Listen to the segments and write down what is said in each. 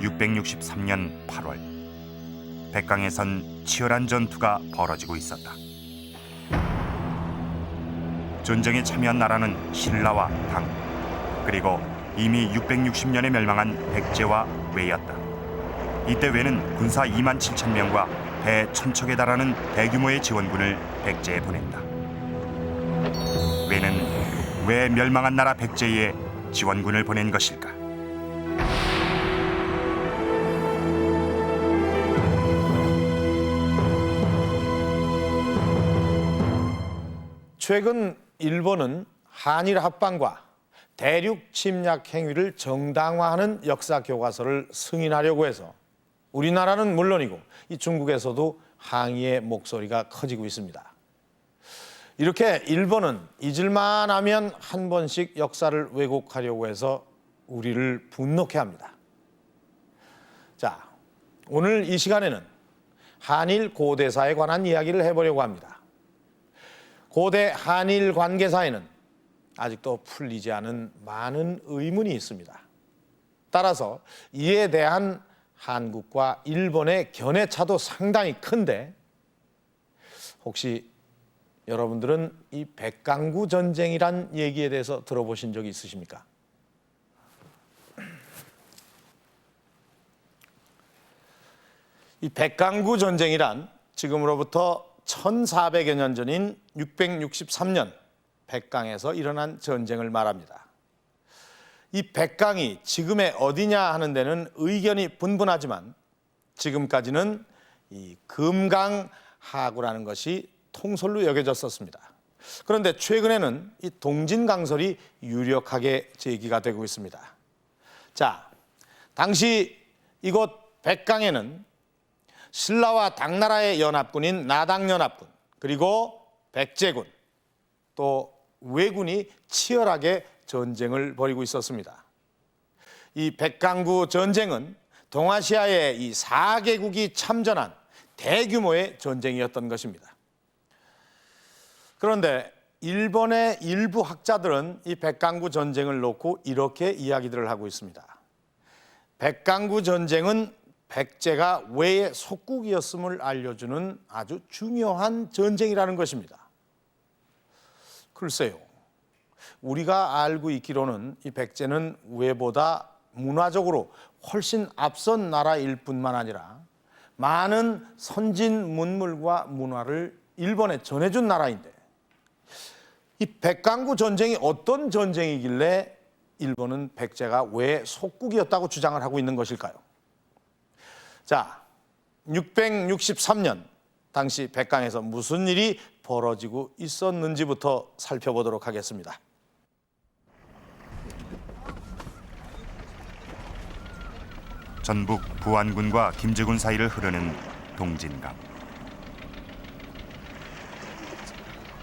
663년 8월 백강에선 치열한 전투가 벌어지고 있었다. 전쟁에 참여한 나라는 신라와 당, 그리고 이미 660년에 멸망한 백제와 왜였다. 이때 왜는 군사 2만 7천 명과 배 1,000척에 달하는 대규모의 지원군을 백제에 보냈다. 왜는 왜 멸망한 나라 백제에 지원군을 보낸 것일까? 최근 일본은 한일 합방과 대륙 침략 행위를 정당화하는 역사 교과서를 승인하려고 해서 우리나라는 물론이고 이 중국에서도 항의의 목소리가 커지고 있습니다. 이렇게 일본은 잊을만 하면 한 번씩 역사를 왜곡하려고 해서 우리를 분노케 합니다. 자, 오늘 이 시간에는 한일 고대사에 관한 이야기를 해보려고 합니다. 고대 한일 관계사에는 아직도 풀리지 않은 많은 의문이 있습니다. 따라서 이에 대한 한국과 일본의 견해차도 상당히 큰데 혹시 여러분들은 이 백강구 전쟁이란 얘기에 대해서 들어보신 적이 있으십니까? 이 백강구 전쟁이란 지금으로부터 1400여 년 전인 663년 백강에서 일어난 전쟁을 말합니다. 이 백강이 지금의 어디냐 하는 데는 의견이 분분하지만 지금까지는 이 금강하구라는 것이 통솔로 여겨졌었습니다. 그런데 최근에는 이 동진강설이 유력하게 제기가 되고 있습니다. 자, 당시 이곳 백강에는 신라와 당나라의 연합군인 나당연합군, 그리고 백제군, 또 왜군이 치열하게 전쟁을 벌이고 있었습니다. 이 백강구 전쟁은 동아시아의 이 4개국이 참전한 대규모의 전쟁이었던 것입니다. 그런데 일본의 일부 학자들은 이 백강구 전쟁을 놓고 이렇게 이야기들을 하고 있습니다. 백강구 전쟁은 백제가 왜의 속국이었음을 알려주는 아주 중요한 전쟁이라는 것입니다. 글쎄요, 우리가 알고 있기로는 이 백제는 왜보다 문화적으로 훨씬 앞선 나라일 뿐만 아니라 많은 선진 문물과 문화를 일본에 전해준 나라인데 이 백강구 전쟁이 어떤 전쟁이길래 일본은 백제가 왜 속국이었다고 주장을 하고 있는 것일까요? 자, 663년 당시 백강에서 무슨 일이 벌어지고 있었는지부터 살펴보도록 하겠습니다. 전북 부안군과 김제군 사이를 흐르는 동진강.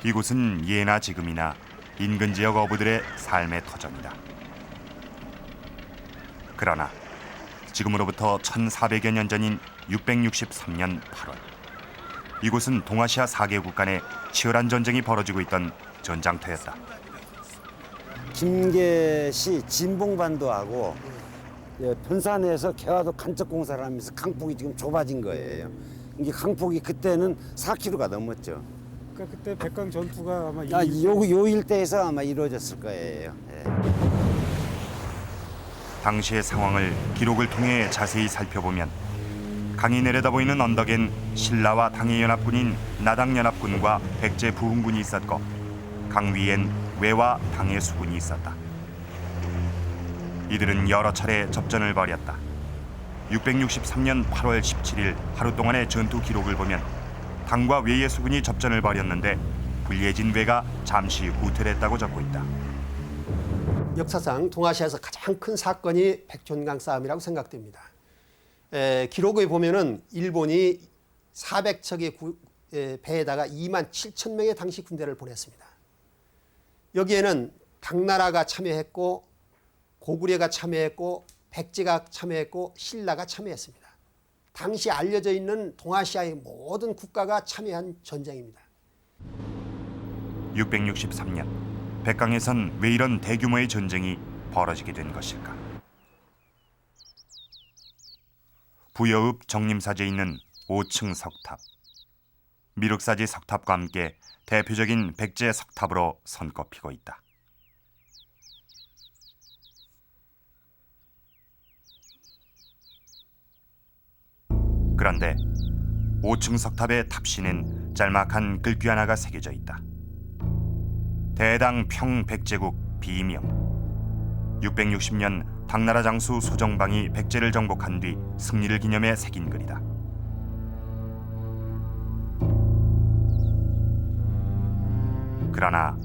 이곳은 예나 지금이나 인근 지역 어부들의 삶의 터전이다. 그러나 지금으로부터 1400여 년 전인 663년 8월 이곳은 동아시아 4개국 간의 치열한 전쟁이 벌어지고 있던 전장터였다. 김계시 진봉반도하고 편산에서 개화도 간척 공사를 하면서 강폭이 지금 좁아진 거예요. 이게 강폭이 그때는 4km가 넘었죠. 그러니까 그때 백강 전투가 아마 요 일대에서 아마 이루어졌을 거예요. 예. 당시의 상황을 기록을 통해 자세히 살펴보면 강이 내려다보이는 언덕엔 신라와 당의 연합군인 나당연합군과 백제 부흥군이 있었고 강 위엔 왜와 당의 수군이 있었다. 이들은 여러 차례 접전을 벌였다. 663년 8월 17일 하루 동안의 전투 기록을 보면 당과 왜의 수군이 접전을 벌였는데 불리해진 왜가 잠시 후퇴했다고 적고 있다. 역사상 동아시아에서 가장 큰 사건이 백촌강 싸움이라고 생각됩니다. 기록에 보면은 일본이 400척의 배에다가 2만 7천 명의 당시 군대를 보냈습니다. 여기에는 당나라가 참여했고 고구려가 참여했고 백제가 참여했고 신라가 참여했습니다. 당시 알려져 있는 동아시아의 모든 국가가 참여한 전쟁입니다. 663년 백강에선 왜 이런 대규모의 전쟁이 벌어지게 된 것일까? 부여읍 정림사지에 있는 5층 석탑. 미륵사지 석탑과 함께 대표적인 백제 석탑으로 손꼽히고 있다. 그런데 5층 석탑의 탑신엔 짤막한 글귀 하나가 새겨져 있다. 대당 평백제국 비명. 660년 당나라 장수 소정방이 백제를 정복한 뒤 승리를 기념해 새긴 글이다. 그러나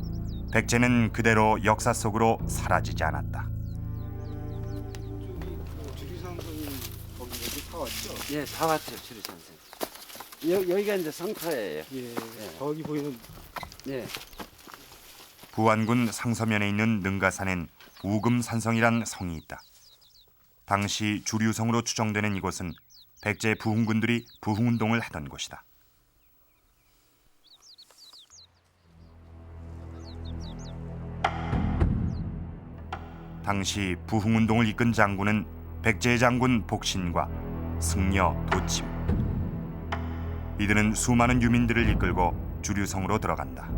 백제는 그대로 역사 속으로 사라지지 않았다. 예, 다 왔죠, 주류선생. 여기가 이제 성터예요. 예, 저기 보이는 예. 부안군 상서면에 있는 능가산엔 우금산성이란 성이 있다. 당시 주류성으로 추정되는 이곳은 백제 부흥군들이 부흥운동을 하던 곳이다. 당시 부흥운동을 이끈 장군은 백제 장군 복신과 승려 도침. 이들은 수많은 유민들을 이끌고 주류성으로 들어간다.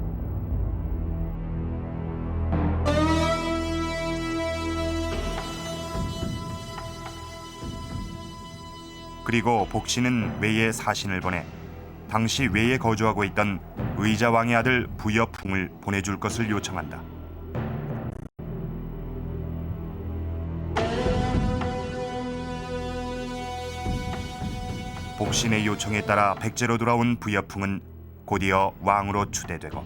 그리고 복신은 외에 사신을 보내 당시 외에 거주하고 있던 의자왕의 아들 부여풍을 보내줄 것을 요청한다. 복신의 요청에 따라 백제로 돌아온 부여풍은 곧이어 왕으로 추대되고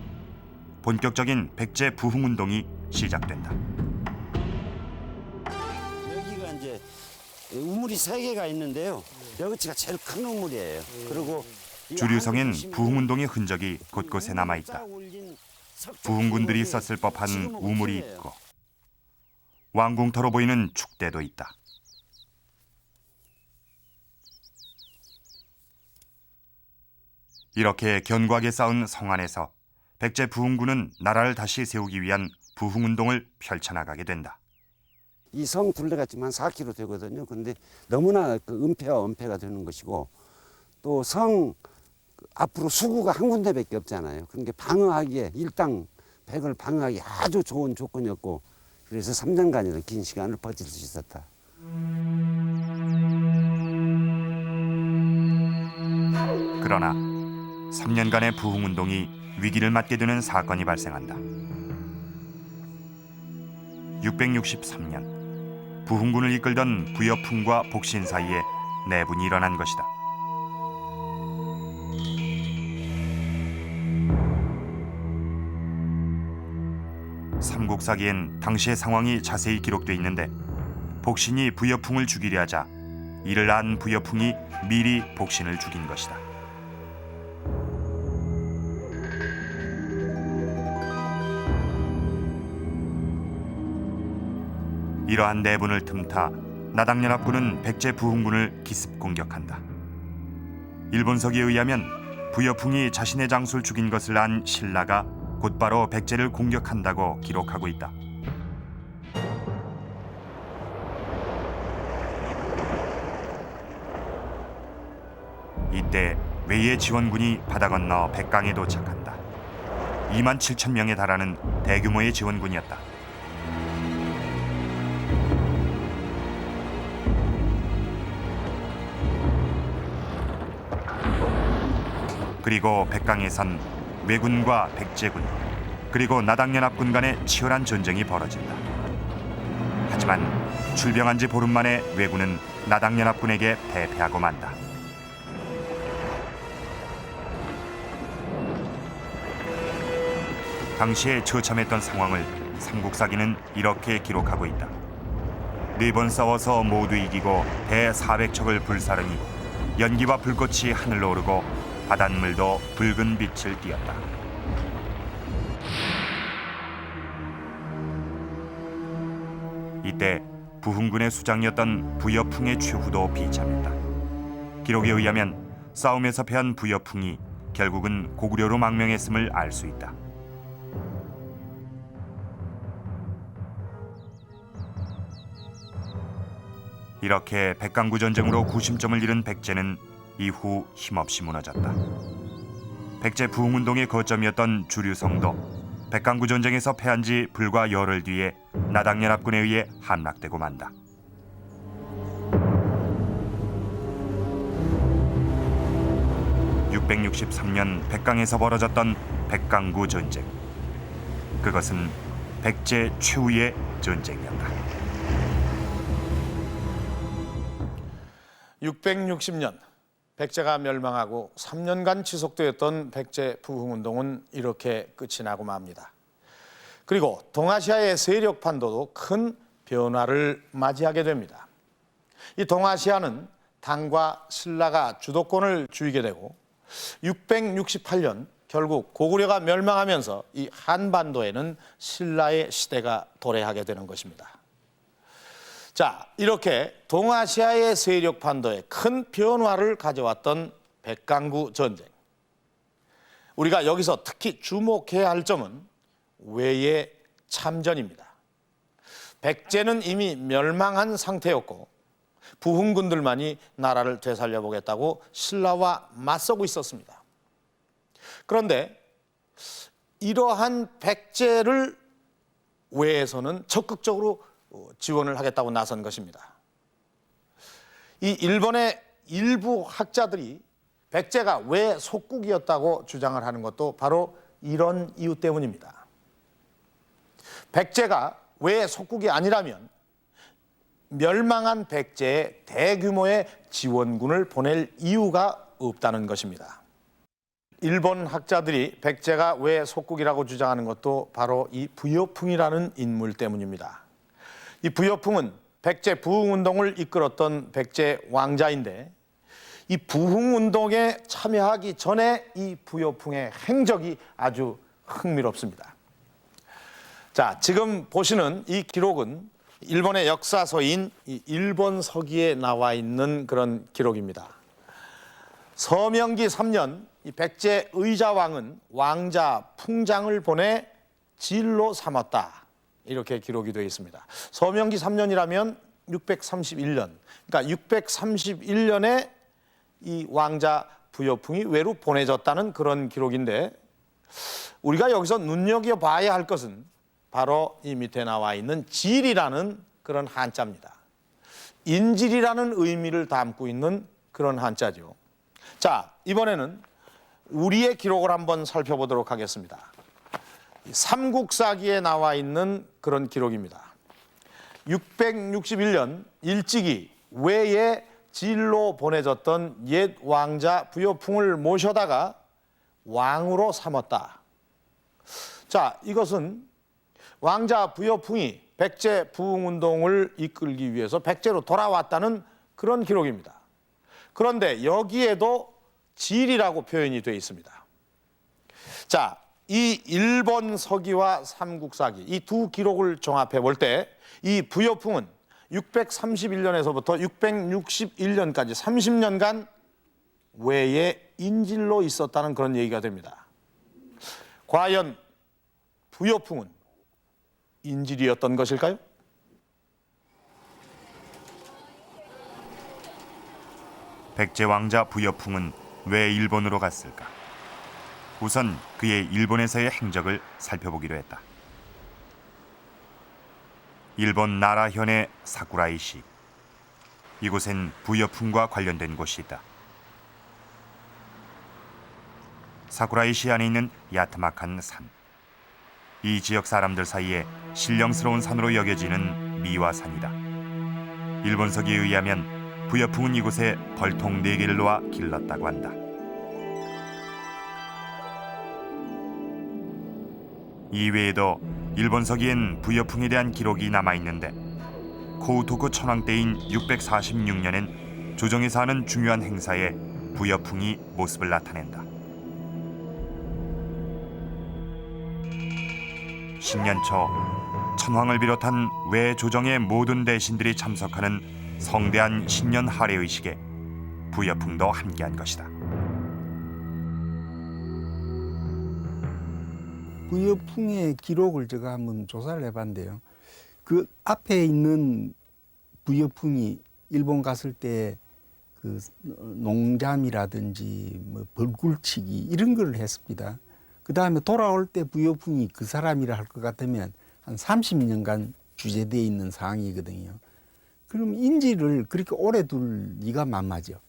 본격적인 백제 부흥운동이 시작된다. 여기가 이제 우물이 3개가 있는데요. 여기가 제일 큰 우물이에요. 그리고 이 주류성엔 안에 보시면 부흥운동의 흔적이 곳곳에 남아 있다. 부흥군들이 썼을 법한 우물이 있고 왕궁터로 보이는 축대도 있다. 이렇게 견고하게 쌓은 성 안에서 백제 부흥군은 나라를 다시 세우기 위한 부흥운동을 펼쳐나가게 된다. 이 성 둘레가 지금 한 4km 되거든요. 근데 너무나 그 은폐와 은폐가 되는 것이고 또 성 앞으로 수구가 한 군데밖에 없잖아요. 그러니까 방어하기에 일당 백을 방어하기 아주 좋은 조건이었고 그래서 3년간이나 긴 시간을 버틸 수 있었다. 그러나 3년간의 부흥운동이 위기를 맞게 되는 사건이 발생한다. 663년 부흥군을 이끌던 부여풍과 복신 사이에 내분이 일어난 것이다. 삼국사기엔 당시의 상황이 자세히 기록돼 있는데 복신이 부여풍을 죽이려 하자 이를 안 부여풍이 미리 복신을 죽인 것이다. 이러한 내분을 틈타 나당연합군은 백제 부흥군을 기습 공격한다. 일본서기에 의하면 부여풍이 자신의 장수를 죽인 것을 안 신라가 곧바로 백제를 공격한다고 기록하고 있다. 이때 외의 지원군이 바다 건너 백강에 도착한다. 2만 7천 명에 달하는 대규모의 지원군이었다. 그리고 백강에선 왜군과 백제군 그리고 나당연합군 간의 치열한 전쟁이 벌어진다. 하지만 출병한 지 보름 만에 왜군은 나당연합군에게 패배하고 만다. 당시에 처참했던 상황을 삼국사기는 이렇게 기록하고 있다. 4번 싸워서 모두 이기고 대 400척을 불사르니 연기와 불꽃이 하늘로 오르고 바닷물도 붉은 빛을 띠었다. 이때 부흥군의 수장이었던 부여풍의 최후도 비참했다. 기록에 의하면 싸움에서 패한 부여풍이 결국은 고구려로 망명했음을 알 수 있다. 이렇게 백강구 전쟁으로 구심점을 잃은 백제는 이후 힘없이 무너졌다. 백제 부흥운동의 거점이었던 주류성도 백강구 전쟁에서 패한 지 불과 열흘 뒤에 나당연합군에 의해 함락되고 만다. (663년) 백강에서 벌어졌던 백강구 전쟁. 그것은 백제 최후의 전쟁이었다. 660년 백제가 멸망하고 3년간 지속되었던 백제 부흥운동은 이렇게 끝이 나고 맙니다. 그리고 동아시아의 세력 판도도 큰 변화를 맞이하게 됩니다. 이 동아시아는 당과 신라가 주도권을 쥐게 되고 668년 결국 고구려가 멸망하면서 이 한반도에는 신라의 시대가 도래하게 되는 것입니다. 자, 이렇게 동아시아의 세력 판도에 큰 변화를 가져왔던 백강구 전쟁. 우리가 여기서 특히 주목해야 할 점은 외의 참전입니다. 백제는 이미 멸망한 상태였고 부흥군들만이 나라를 되살려 보겠다고 신라와 맞서고 있었습니다. 그런데 이러한 백제를 외에서는 적극적으로 지원을 하겠다고 나선 것입니다. 이 일본의 일부 학자들이 백제가 왜 속국이었다고 주장을 하는 것도 바로 이런 이유 때문입니다. 백제가 왜 속국이 아니라면 멸망한 백제에 대규모의 지원군을 보낼 이유가 없다는 것입니다. 일본 학자들이 백제가 왜 속국이라고 주장하는 것도 바로 이 부여풍이라는 인물 때문입니다. 이 부여풍은 백제 부흥운동을 이끌었던 백제 왕자인데 이 부흥운동에 참여하기 전에 이 부여풍의 행적이 아주 흥미롭습니다. 자, 지금 보시는 이 기록은 일본의 역사서인 이 일본서기에 나와 있는 그런 기록입니다. 서명기 3년 이 백제 의자왕은 왕자 풍장을 보내 진로 삼았다. 이렇게 기록이 되어 있습니다. 서명기 3년이라면 631년. 그러니까 631년에 이 왕자 부여풍이 외로 보내졌다는 그런 기록인데 우리가 여기서 눈여겨봐야 할 것은 바로 이 밑에 나와 있는 질이라는 그런 한자입니다. 인질이라는 의미를 담고 있는 그런 한자죠. 자, 이번에는 우리의 기록을 한번 살펴보도록 하겠습니다. 삼국사기에 나와 있는 그런 기록입니다. 661년 일찍이 외에 진로 보내졌던 옛 왕자 부여풍을 모셔다가 왕으로 삼았다. 자, 이것은 왕자 부여풍이 백제 부흥운동을 이끌기 위해서 백제로 돌아왔다는 그런 기록입니다. 그런데 여기에도 질이라고 표현이 되어 있습니다. 자, 이 일본 서기와 삼국사기 이 두 기록을 종합해 볼 때 이 부여풍은 631년에서부터 661년까지 30년간 외에 인질로 있었다는 그런 얘기가 됩니다. 과연 부여풍은 인질이었던 것일까요? 백제 왕자 부여풍은 왜 일본으로 갔을까? 우선 그의 일본에서의 행적을 살펴보기로 했다. 일본 나라현의 사쿠라이시. 이곳엔 부여풍과 관련된 곳이 있다. 사쿠라이시 안에 있는 야트막한 산. 이 지역 사람들 사이에 신령스러운 산으로 여겨지는 미와산이다. 일본서기에 의하면 부여풍은 이곳에 벌통 4개를 놓아 길렀다고 한다. 이외에도 일본서기엔 부여풍에 대한 기록이 남아있는데 코우토쿠 천황 때인 646년엔 조정에서 하는 중요한 행사에 부여풍이 모습을 나타낸다. 신년 초 천황을 비롯한 외 조정의 모든 대신들이 참석하는 성대한 신년 할애 의식에 부여풍도 함께한 것이다. 부여풍의 기록을 제가 한번 조사를 해봤는데요. 그 앞에 있는 부여풍이 일본 갔을 때 그 농잠이라든지 뭐 벌꿀치기 이런 걸 했습니다. 그 다음에 돌아올 때 부여풍이 그 사람이라 할 것 같으면 한 30년간 주재되어 있는 상황이거든요. 그럼 인지를 그렇게 오래 둘 리가 만마죠.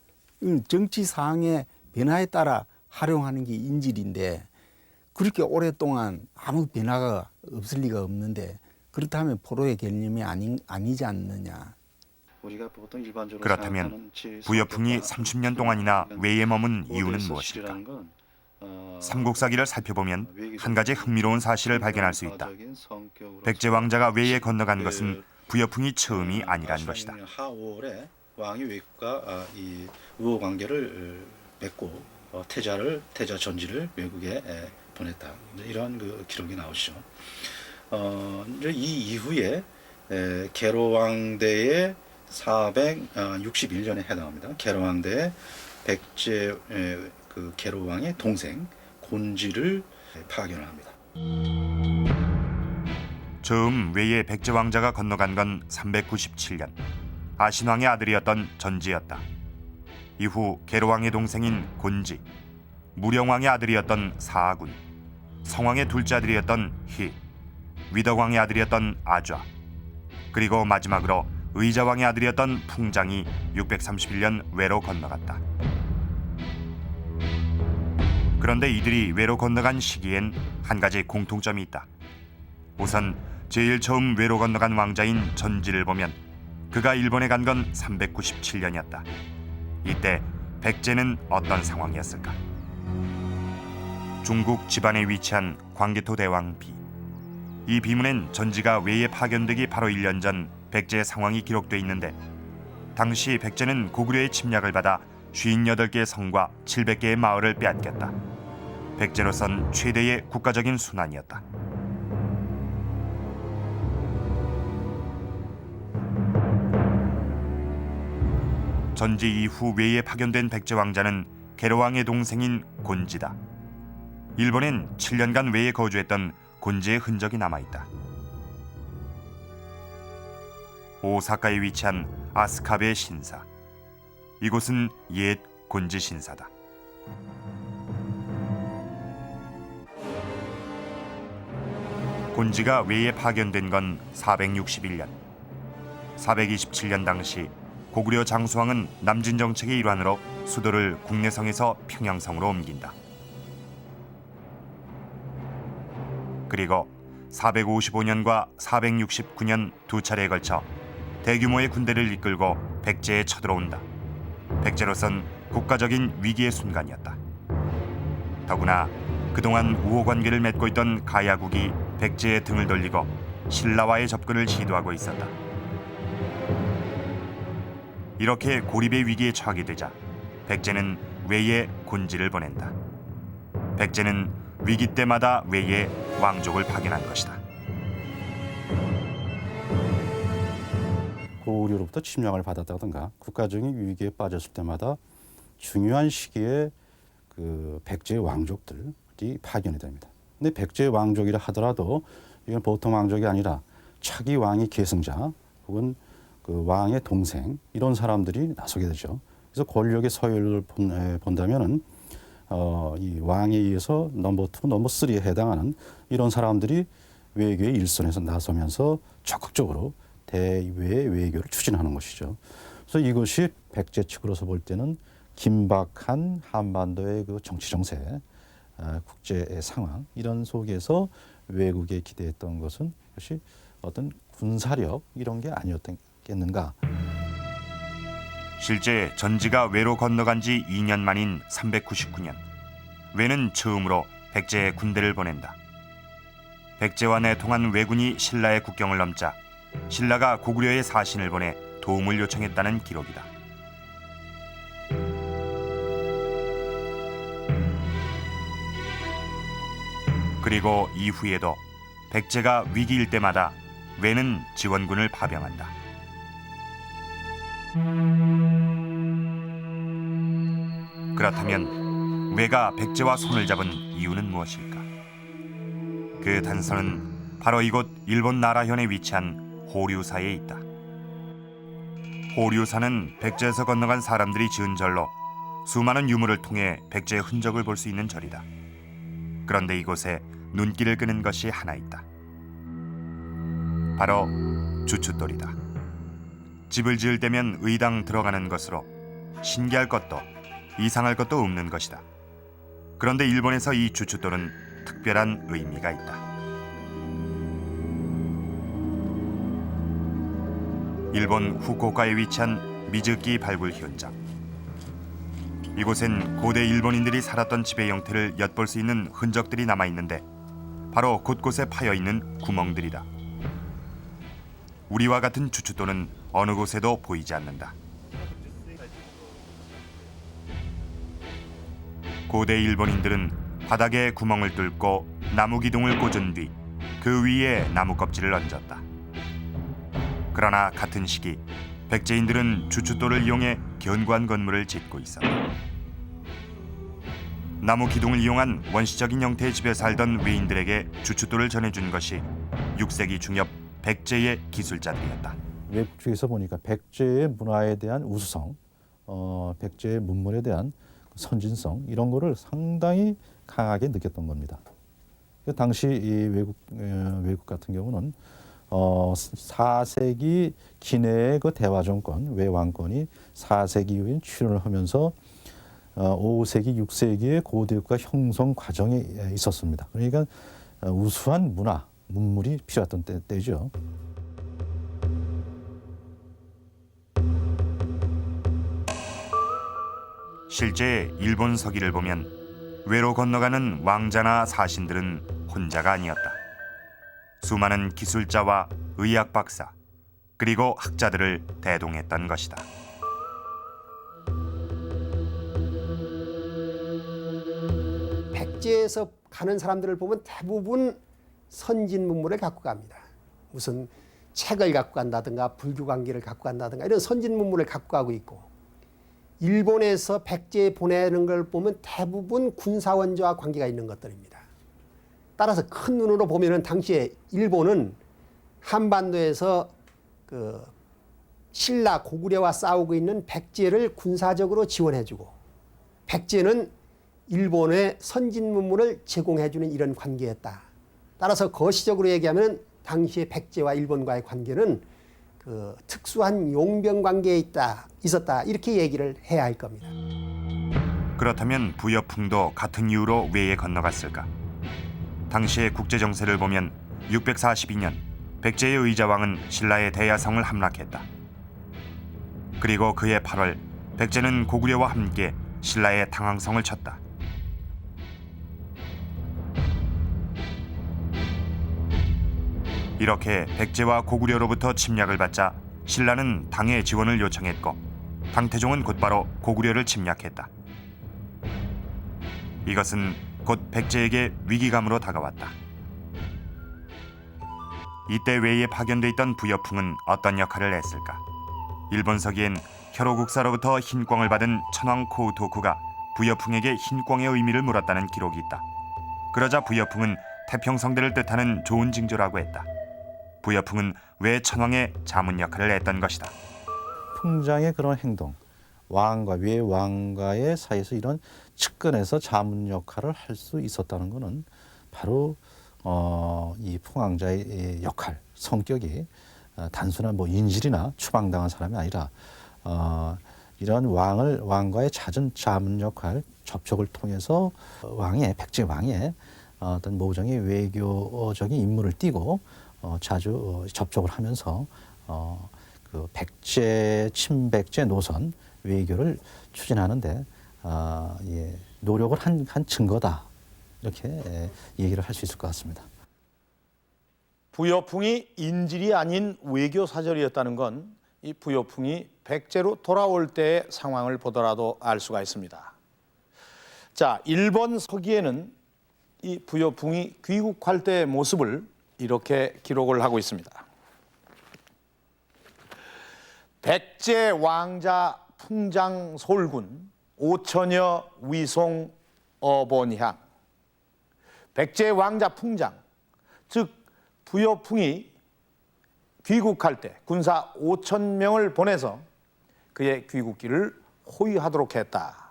정치 상황의 변화에 따라 활용하는 게 인질인데 그렇게 오랫동안 아무 변화가 없을 리가 없는데 그렇다면 포로의 개념이 아니지 않느냐. 우리가 보통 일반적으로 그렇다면 생각하는 부여풍이 30년 동안이나 외에 머문 이유는 무엇일까? 삼국사기를 살펴보면 한 가지 흥미로운 사실을 발견할 수 있다. 백제 왕자가 외에 건너간 것은 부여풍이 처음이 아니란 것이다. 하월에 왕이 외국과 이 우호 관계를 맺고 태자 전지를 외국에 보냈다. 이런 그 기록이 나오죠. 이 이후에 계로왕대의 461년에 해당합니다. 계로왕대의 백제 그 계로왕의 동생 곤지를 파견을 합니다. 처음 외에 백제 왕자가 건너간 건 397년 아신왕의 아들이었던 전지였다. 이후 계로왕의 동생인 곤지, 무령왕의 아들이었던 사아군, 성왕의 둘째 아들이었던 희, 위덕왕의 아들이었던 아좌, 그리고 마지막으로 의자왕의 아들이었던 풍장이 631년 외로 건너갔다. 그런데 이들이 외로 건너간 시기엔 한 가지 공통점이 있다. 우선 제일 처음 외로 건너간 왕자인 전지를 보면 그가 일본에 간 건 397년이었다. 이때 백제는 어떤 상황이었을까? 중국 지반에 위치한 광개토 대왕 비. 이 비문엔 전지가 외에 파견되기 바로 1년 전 백제의 상황이 기록돼 있는데 당시 백제는 고구려의 침략을 받아 58개의 성과 700개의 마을을 빼앗겼다. 백제로선 최대의 국가적인 순환이었다. 전지 이후 외에 파견된 백제 왕자는 계로왕의 동생인 곤지다. 일본엔 7년간 외에 거주했던 곤지의 흔적이 남아있다. 오사카에 위치한 아스카베 신사. 이곳은 옛 곤지 신사다. 곤지가 외에 파견된 건 461년. 427년 당시 고구려 장수왕은 남진 정책의 일환으로 수도를 국내성에서 평양성으로 옮긴다. 그리고 455년과 469년 두 차례에 걸쳐 대규모의 군대를 이끌고 백제에 쳐들어온다. 백제로선 국가적인 위기의 순간이었다. 더구나 그동안 우호 관계를 맺고 있던 가야국이 백제의 등을 돌리고 신라와의 접근을 시도하고 있었다. 이렇게 고립의 위기에 처하게 되자 백제는 외에 곤지를 보낸다. 백제는 위기 때마다 외에 왕족을 파견한 것이다. 고구려로부터 침략을 받았다든가 국가적인 위기에 빠졌을 때마다 중요한 시기에 그 백제의 왕족들이 파견이 됩니다. 근데 백제의 왕족이라 하더라도 이건 보통 왕족이 아니라 차기 왕의 계승자 혹은 그 왕의 동생 이런 사람들이 나서게 되죠. 그래서 권력의 서열을 본다면은 이 왕에 의해서 넘버 2, 넘버 3에 해당하는 이런 사람들이 외교의 일선에서 나서면서 적극적으로 대외 외교를 추진하는 것이죠. 그래서 이것이 백제 측으로서 볼 때는 긴박한 한반도의 그 정치 정세, 국제 상황 이런 속에서 외국에 기대했던 것은 역시 어떤 군사력 이런 게 아니었겠는가. 실제 전지가 외로 건너간 지 2년 만인 399년 외는 처음으로 백제에 군대를 보낸다. 백제와 내통한 왜군이 신라의 국경을 넘자 신라가 고구려의 사신을 보내 도움을 요청했다는 기록이다. 그리고 이후에도 백제가 위기일 때마다 왜는 지원군을 파병한다. 그렇다면 왜가 백제와 손을 잡은 이유는 무엇일까? 그 단서는 바로 이곳 일본 나라현에 위치한 호류사에 있다. 호류산은 백제에서 건너간 사람들이 지은 절로 수많은 유물을 통해 백제의 흔적을 볼 수 있는 절이다. 그런데 이곳에 눈길을 끄는 것이 하나 있다. 바로 주춧돌이다. 집을 지을 때면 의당 들어가는 것으로 신기할 것도 이상할 것도 없는 것이다. 그런데 일본에서 이 주춧돌은 특별한 의미가 있다. 일본 후쿠오카에 위치한 미즈키 발굴 현장. 이곳엔 고대 일본인들이 살았던 집의 형태를 엿볼 수 있는 흔적들이 남아 있는데 바로 곳곳에 파여 있는 구멍들이다. 우리와 같은 주춧돌은 어느 곳에도 보이지 않는다. 고대 일본인들은 바닥에 구멍을 뚫고 나무 기둥을 꽂은 뒤 그 위에 나무 껍질을 얹었다. 그러나 같은 시기 백제인들은 주춧돌을 이용해 견고한 건물을 짓고 있었다. 나무 기둥을 이용한 원시적인 형태의 집에 살던 외인들에게 주춧돌을 전해준 것이 6세기 중엽 백제의 기술자들이었다. 외국 쪽에서 보니까 백제의 문화에 대한 우수성, 백제의 문물에 대한 선진성 이런 거를 상당히 강하게 느꼈던 겁니다. 그 당시 이 외국 같은 경우는 4세기 기내의 그 대화 정권, 외왕권이 4세기 이후에 출현을 하면서 5세기, 6세기의 고대국가 형성 과정에 있었습니다. 그러니까 우수한 문화, 문물이 필요했던 때죠. 실제 일본 서기를 보면 외로 건너가는 왕자나 사신들은 혼자가 아니었다. 수많은 기술자와 의학 박사 그리고 학자들을 대동했던 것이다. 백제에서 가는 사람들을 보면 대부분 선진 문물을 갖고 갑니다. 무슨 책을 갖고 간다든가 불교 관계를 갖고 간다든가 이런 선진 문물을 갖고 가고 있고, 일본에서 백제에 보내는 걸 보면 대부분 군사원조와 관계가 있는 것들입니다. 따라서 큰 눈으로 보면은 당시에 일본은 한반도에서 그 신라 고구려와 싸우고 있는 백제를 군사적으로 지원해주고, 백제는 일본의 선진 문물을 제공해주는 이런 관계였다. 따라서 거시적으로 얘기하면 당시에 백제와 일본과의 관계는 그 특수한 용병 관계에 있었다 이렇게 얘기를 해야 할 겁니다. 그렇다면 부여풍도 같은 이유로 왜에 건너갔을까? 당시의 국제 정세를 보면 642년 백제의 의자왕은 신라의 대야성을 함락했다. 그리고 그해 8월 백제는 고구려와 함께 신라의 당항성을 쳤다. 이렇게 백제와 고구려로부터 침략을 받자 신라는 당의 지원을 요청했고 당태종은 곧바로 고구려를 침략했다. 이것은 곧 백제에게 위기감으로 다가왔다. 이때 외에 파견돼 있던 부여풍은 어떤 역할을 했을까? 일본 서기엔 혈호국사로부터 흰꽝을 받은 천황 코우토쿠가 부여풍에게 흰꽝의 의미를 물었다는 기록이 있다. 그러자 부여풍은 태평성대를 뜻하는 좋은 징조라고 했다. 부여풍은 외 천황의 자문 역할을 했던 것이다. 풍장의 그런 행동, 왕과 외왕과의 사이에서 이런 측근에서 자문 역할을 할 수 있었다는 것은 바로 이 풍왕자의 역할, 성격이 단순한 뭐 인질이나 추방당한 사람이 아니라 이런 왕과의 잦은 자문 역할, 접촉을 통해서 백제 왕의 어떤 모종의 외교적인 임무를 띠고 자주 접촉을 하면서 그 백제, 친백제 노선 외교를 추진하는데 노력을 한 증거다 이렇게 얘기를 할 수 있을 것 같습니다. 부여풍이 인질이 아닌 외교 사절이었다는 건 이 부여풍이 백제로 돌아올 때의 상황을 보더라도 알 수가 있습니다. 자, 일본 서기에는 이 부여풍이 귀국할 때의 모습을 이렇게 기록을 하고 있습니다. 백제 왕자 풍장 솔군 5천여 위송 어본향. 백제 왕자 풍장, 즉 부여풍이 귀국할 때 군사 5천 명을 보내서 그의 귀국길을 호위하도록 했다.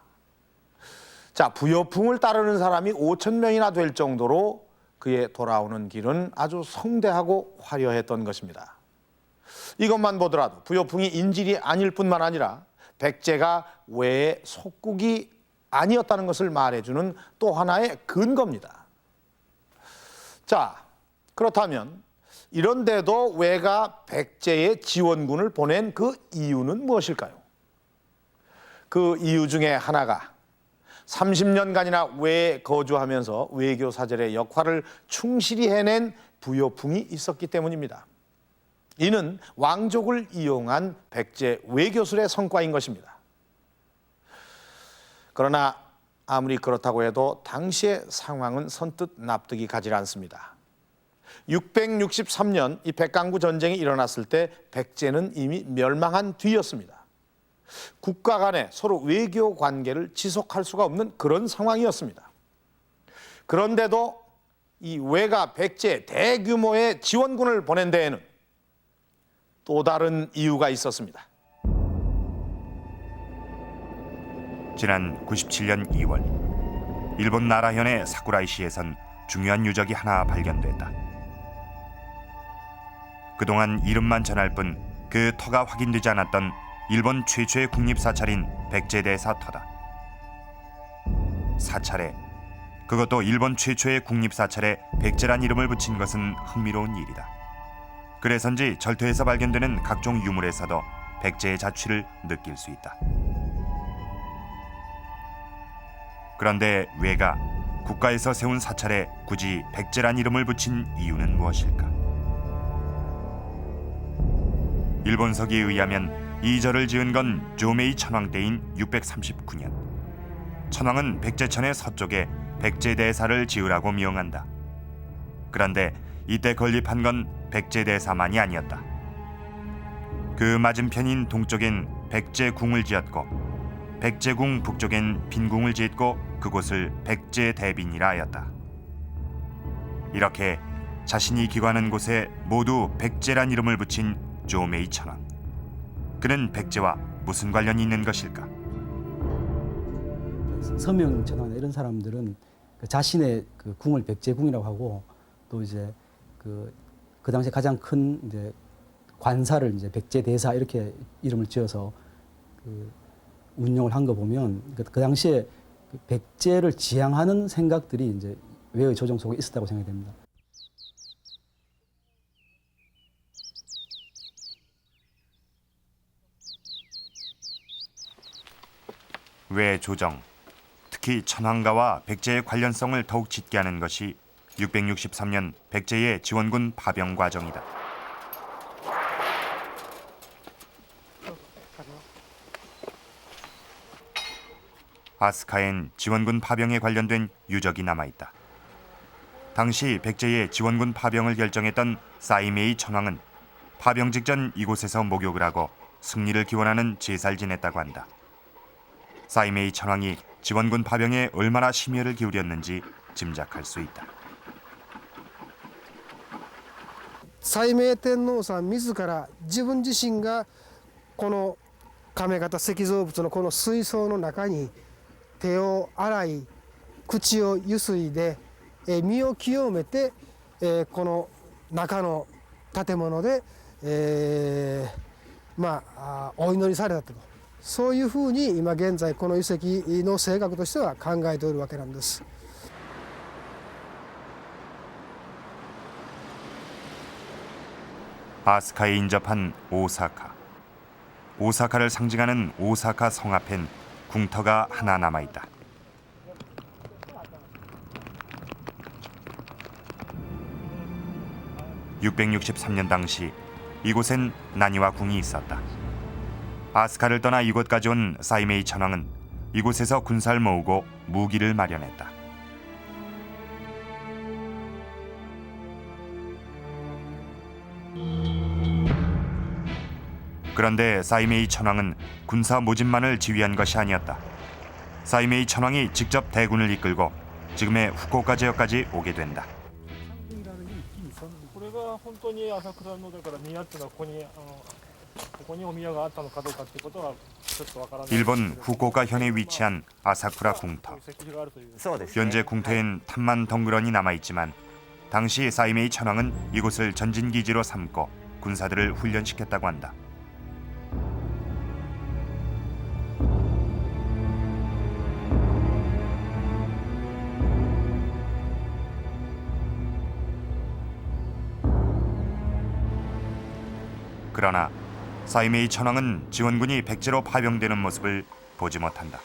자, 부여풍을 따르는 사람이 5천 명이나 될 정도로 그의 돌아오는 길은 아주 성대하고 화려했던 것입니다. 이것만 보더라도 부여풍이 인질이 아닐 뿐만 아니라 백제가 외의 속국이 아니었다는 것을 말해주는 또 하나의 근거입니다. 자, 그렇다면 이런데도 외가 백제의 지원군을 보낸 그 이유는 무엇일까요? 그 이유 중에 하나가 30년간이나 외에 거주하면서 외교 사절의 역할을 충실히 해낸 부여풍이 있었기 때문입니다. 이는 왕족을 이용한 백제 외교술의 성과인 것입니다. 그러나 아무리 그렇다고 해도 당시의 상황은 선뜻 납득이 가지 않습니다. 663년 이 백강구 전쟁이 일어났을 때 백제는 이미 멸망한 뒤였습니다. 국가 간에 서로 외교 관계를 지속할 수가 없는 그런 상황이었습니다. 그런데도 이 외가 백제에 대규모의 지원군을 보낸 데에는 또 다른 이유가 있었습니다. 지난 97년 2월 일본 나라현의 사쿠라이시에선 중요한 유적이 하나 발견됐다. 그동안 이름만 전할 뿐 그 터가 확인되지 않았던 일본 최초의 국립사찰인 백제대사 터다. 사찰에, 그것도 일본 최초의 국립사찰에 백제란 이름을 붙인 것은 흥미로운 일이다. 그래서인지 절터에서 발견되는 각종 유물에서도 백제의 자취를 느낄 수 있다. 그런데 외가 국가에서 세운 사찰에 굳이 백제란 이름을 붙인 이유는 무엇일까? 일본서기에 의하면 이 절을 지은 건 조메이 천황 때인 639년. 천황은 백제천의 서쪽에 백제대사를 지으라고 명한다. 그런데 이때 건립한 건 백제대사만이 아니었다. 그 맞은편인 동쪽엔 백제궁을 지었고 백제궁 북쪽엔 빈궁을 짓고 그곳을 백제대빈이라 하였다. 이렇게 자신이 기관한 곳에 모두 백제란 이름을 붙인 조메이 천황. 그는 백제와 무슨 관련이 있는 것일까? 서명 천황 이런 사람들은 그 자신의 그 궁을 백제궁이라고 하고 또 이제 그 당시에 가장 큰 이제 관사를 이제 백제대사 이렇게 이름을 지어서 그 운영을 한 거 보면 그 당시에 백제를 지향하는 생각들이 이제 외의 조정 속에 있었다고 생각이 됩니다. 외 조정, 특히 천황가와 백제의 관련성을 더욱 짙게 하는 것이 663년 백제의 지원군 파병 과정이다. 아스카엔 지원군 파병에 관련된 유적이 남아있다. 당시 백제의 지원군 파병을 결정했던 사이메이 천황은 파병 직전 이곳에서 목욕을 하고 승리를 기원하는 제사를 지냈다고 한다. 사이메이 천황이 지원군 파병에 얼마나 심혈을 기울였는지 짐작할 수 있다. 斉明天皇さん自ら自分自身がこの亀型石造物のこの水槽の中に手を洗い口をゆすいで身を清めてこの中の建物でお祈りされたと、そういうふうに今現在この遺跡の正確としては考えておるわけなんです。 아스카에 인접한 오사카. 오사카를 상징하는 오사카 성 앞엔 궁터가 하나 남아있다. (663년) 당시 이곳엔 나니와 궁이 있었다. 아스카를 떠나 이곳까지 온 사이메이 천황은 이곳에서 군사를 모으고 무기를 마련했다. 그런데 사이메이 천황은 군사 모집만을 지휘한 것이 아니었다. 사이메이 천황이 직접 대군을 이끌고 지금의 후쿠오카 지역까지 오게 된다. これが本当に朝倉のだから宮っていうのはここに 일본 후쿠오카현에 위치한 아사쿠라 궁터. 현재 궁터엔 탑만 덩그러니 남아있지만 당시 사이메이 천황은 이곳을 전진기지로 삼고 군사들을 훈련시켰다고 한다. 그러나 사이메이 천황은 지원군이 백제로 파병되는 모습을 보지 못한다.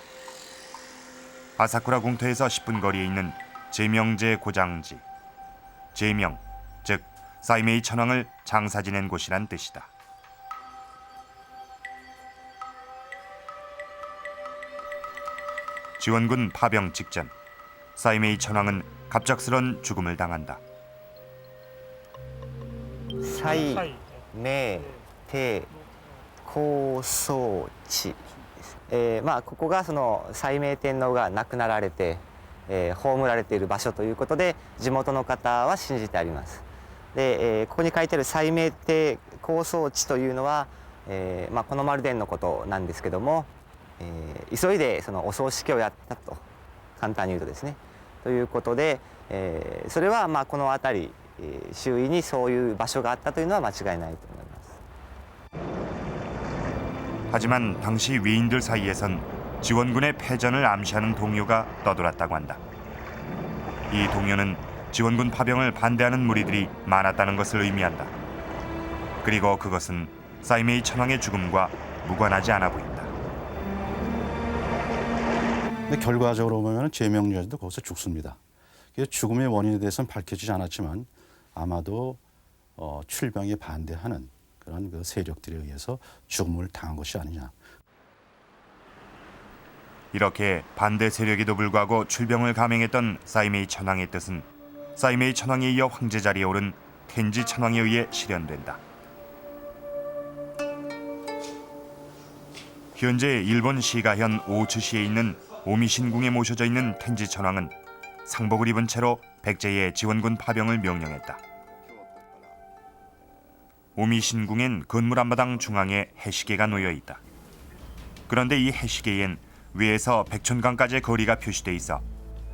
아사쿠라 궁터에서 10분 거리에 있는 제명제 고장지. 제명, 즉 사이메이 천황을 장사 지낸 곳이란 뜻이다. 지원군 파병 직전, 사이메이 천황은 갑작스런 죽음을 당한다. 西明帝高宗地ここがその西明天皇が亡くなられて、葬られている場所ということで地元の方は信じてあります。で、ここに書いてある西明帝高宗地というのは、この丸殿のことなんですけども、急いでそのお葬式をやったと簡単に言うとですね。ということで、それはこの辺り周囲にそういう場所があったというのは間違いないと思います。 하지만 당시 위인들 사이에선 지원군의 패전을 암시하는 동요가 떠돌았다고 한다. 이 동요는 지원군 파병을 반대하는 무리들이 많았다는 것을 의미한다. 그리고 그것은 사이메이 천황의 죽음과 무관하지 않아 보인다. 근데 결과적으로 보면 제명제도 거기서 죽습니다. 죽음의 원인에 대해서는 밝혀지지 않았지만 아마도 출병에 반대하는 그런 그 세력들에 의해서 죽음을 당한 것이 아니냐. 이렇게 반대 세력에도 불구하고 출병을 감행했던 사이메이 천황의 뜻은 사이메이 천황에 이어 황제 자리에 오른 텐지 천황에 의해 실현된다. 현재 일본 시가현 오츠시에 있는 오미신궁에 모셔져 있는 텐지 천황은 상복을 입은 채로 백제의 지원군 파병을 명령했다. 오미신궁엔 건물 앞마당 중앙에 해시계가 놓여 있다. 그런데 이 해시계엔 위에서 백촌강까지의 거리가 표시돼 있어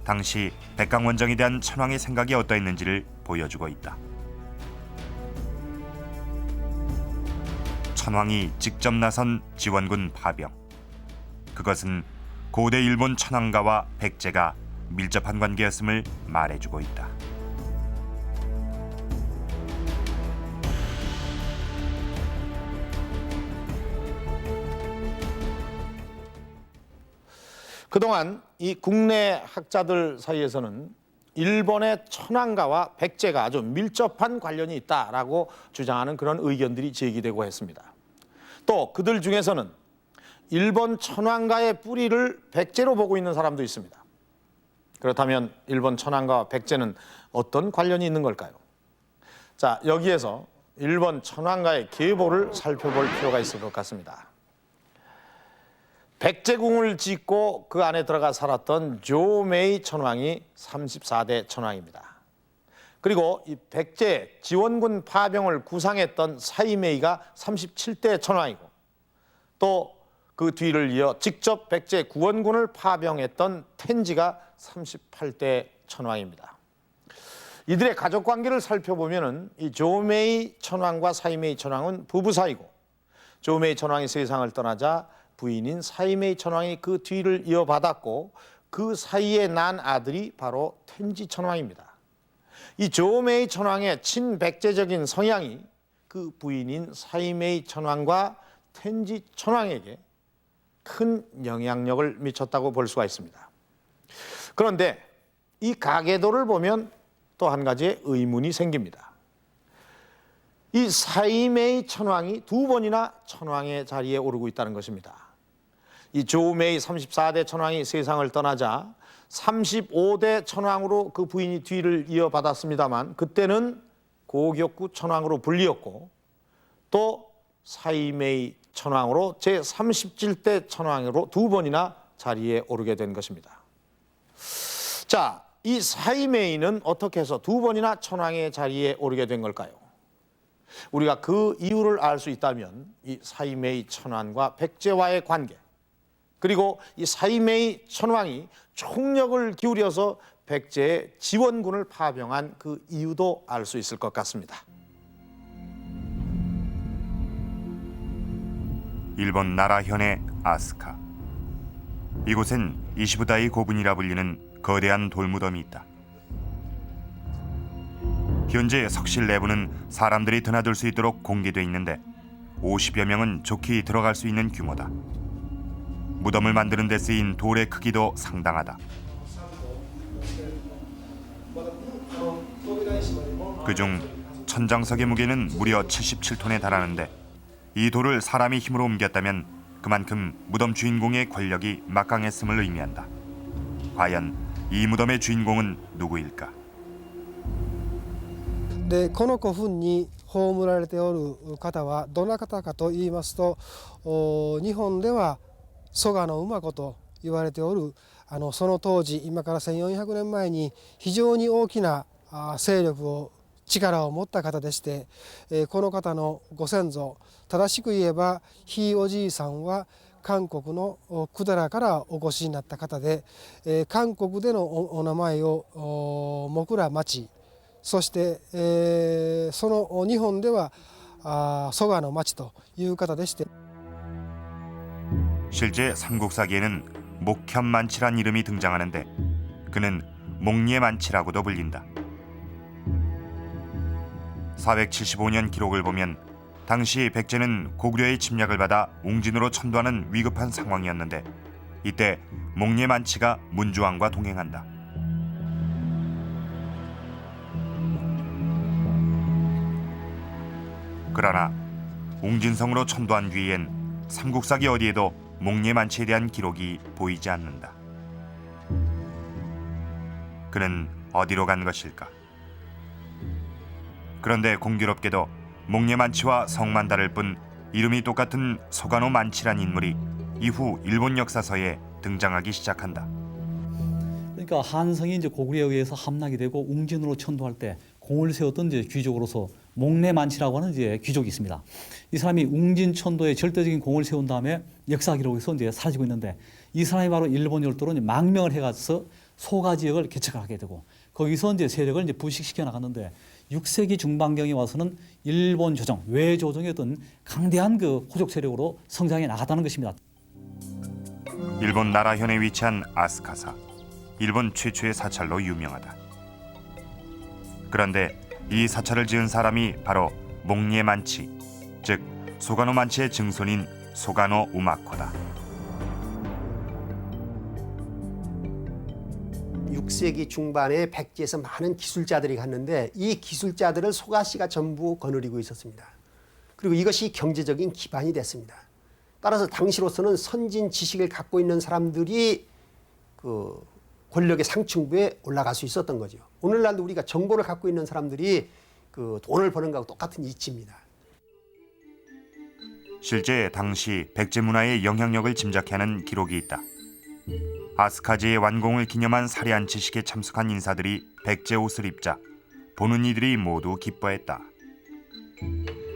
당시 백강원정에 대한 천황의 생각이 어떠했는지를 보여주고 있다. 천황이 직접 나선 지원군 파병. 그것은 고대 일본 천황가와 백제가 밀접한 관계였음을 말해주고 있다. 그동안 이 국내 학자들 사이에서는 일본의 천황가와 백제가 아주 밀접한 관련이 있다라고 주장하는 그런 의견들이 제기되고 했습니다. 또 그들 중에서는 일본 천황가의 뿌리를 백제로 보고 있는 사람도 있습니다. 그렇다면 일본 천황가와 백제는 어떤 관련이 있는 걸까요? 자, 여기에서 일본 천황가의 계보를 살펴볼 필요가 있을 것 같습니다. 백제궁을 짓고 그 안에 들어가 살았던 조메이 천황이 34대 천황입니다. 그리고 이 백제 지원군 파병을 구상했던 사이메이가 37대 천황이고 또 그 뒤를 이어 직접 백제 구원군을 파병했던 텐지가 38대 천황입니다. 이들의 가족 관계를 살펴보면 이 조메이 천황과 사이메이 천황은 부부 사이고 조메이 천황이 세상을 떠나자 부인인 사이메이 천황이 그 뒤를 이어받았고 그 사이에 난 아들이 바로 텐지 천황입니다. 이 조메이 천황의 친백제적인 성향이 그 부인인 사이메이 천황과 텐지 천황에게 큰 영향력을 미쳤다고 볼 수가 있습니다. 그런데 이 가계도를 보면 또 한 가지의 의문이 생깁니다. 이 사이메이 천황이 두 번이나 천황의 자리에 오르고 있다는 것입니다. 이 조메이 34대 천황이 세상을 떠나자 35대 천황으로 그 부인이 뒤를 이어받았습니다만 그때는 고격구 천황으로 불리었고 또 사이메이 천황으로 제37대 천황으로 두 번이나 자리에 오르게 된 것입니다. 자, 이 사이메이는 어떻게 해서 두 번이나 천황의 자리에 오르게 된 걸까요? 우리가 그 이유를 알 수 있다면 이 사이메이 천왕과 백제와의 관계, 그리고 이 사이메이 천왕이 총력을 기울여서 백제의 지원군을 파병한 그 이유도 알 수 있을 것 같습니다. 일본 나라현의 아스카. 이곳엔 이시부다이 고분이라 불리는 거대한 돌무덤이 있다. 현재 석실 내부는 사람들이 드나들 수 있도록 공개돼 있는데 50여 명은 좋게 들어갈 수 있는 규모다. 무덤을 만드는 데 쓰인 돌의 크기도 상당하다. 그중 천장석의 무게는 무려 77톤에 달하는데 이 돌을 사람이 힘으로 옮겼다면 그만큼 무덤 주인공의 권력이 막강했음을 의미한다. 과연 이 무덤의 주인공은 누구일까? でこの古墳に葬られておる方はどな方かと言いますと、日本では蘇我馬子と言われておるその当時今から1400年前に非常に大きな勢力を力を持った方でして、この方のご先祖、正しく言えばひいおじいさんは韓国の百済からお越しになった方で、韓国でのお名前を木良町、そして、その日本では蘇我の町という方でして 실제 삼국사기에는 목현만치란 이름이 등장하는데 그는 목예만치라고도 불린다. 475년 기록을 보면 당시 백제는 고구려의 침략을 받아 웅진으로 천도하는 위급한 상황이었는데 이때 목예만치가 문주왕과 동행한다. 그러나 웅진성으로 천도한 뒤엔 삼국사기 어디에도 목예만치에 대한 기록이 보이지 않는다. 그는 어디로 간 것일까? 그런데 공교롭게도 목예만치와 성만 다를 뿐 이름이 똑같은 소간호 만치란 인물이 이후 일본 역사서에 등장하기 시작한다. 그러니까 한성이 이제 고구려에 의해서 함락이 되고 웅진으로 천도할 때 공을 세웠던 이제 귀족으로서 목례만치라고 하는 이제 귀족이 있습니다. 이 사람이 웅진 천도에 절대적인 공을 세운 다음에 역사 기록에서 이제 사라지고 있는데 이 사람이 바로 일본 열도로 이제 망명을 해가서 소가 지역을 개척을 하게 되고 거기서 이제 세력을 이제 부식시켜 나갔는데 6세기 중반경에 와서는 일본 조정, 외조정의 어떤 강대한 그 호족 세력으로 성장해 나갔다는 것입니다. 일본 나라현에 위치한 아스카사, 일본 최초의 사찰로 유명하다. 그런데 이 사찰을 지은 사람이 바로 목예만치, 즉 소간호 만치의 증손인 소간호 우마코다. 6세기 중반에 백제에서 많은 기술자들이 갔는데 이 기술자들을 소가씨가 전부 거느리고 있었습니다. 그리고 이것이 경제적인 기반이 됐습니다. 따라서 당시로서는 선진 지식을 갖고 있는 사람들이 그 권력의 상층부에 올라갈 수 있었던 거죠. 오늘날도 우리가 정보를 갖고 있는 사람들이 그 돈을 버는 것하고 똑같은 이치입니다. 실제 당시 백제 문화의 영향력을 짐작하는 기록이 있다. 아스카지의 완공을 기념한 사리안치식에 참석한 인사들이 백제 옷을 입자 보는 이들이 모두 기뻐했다.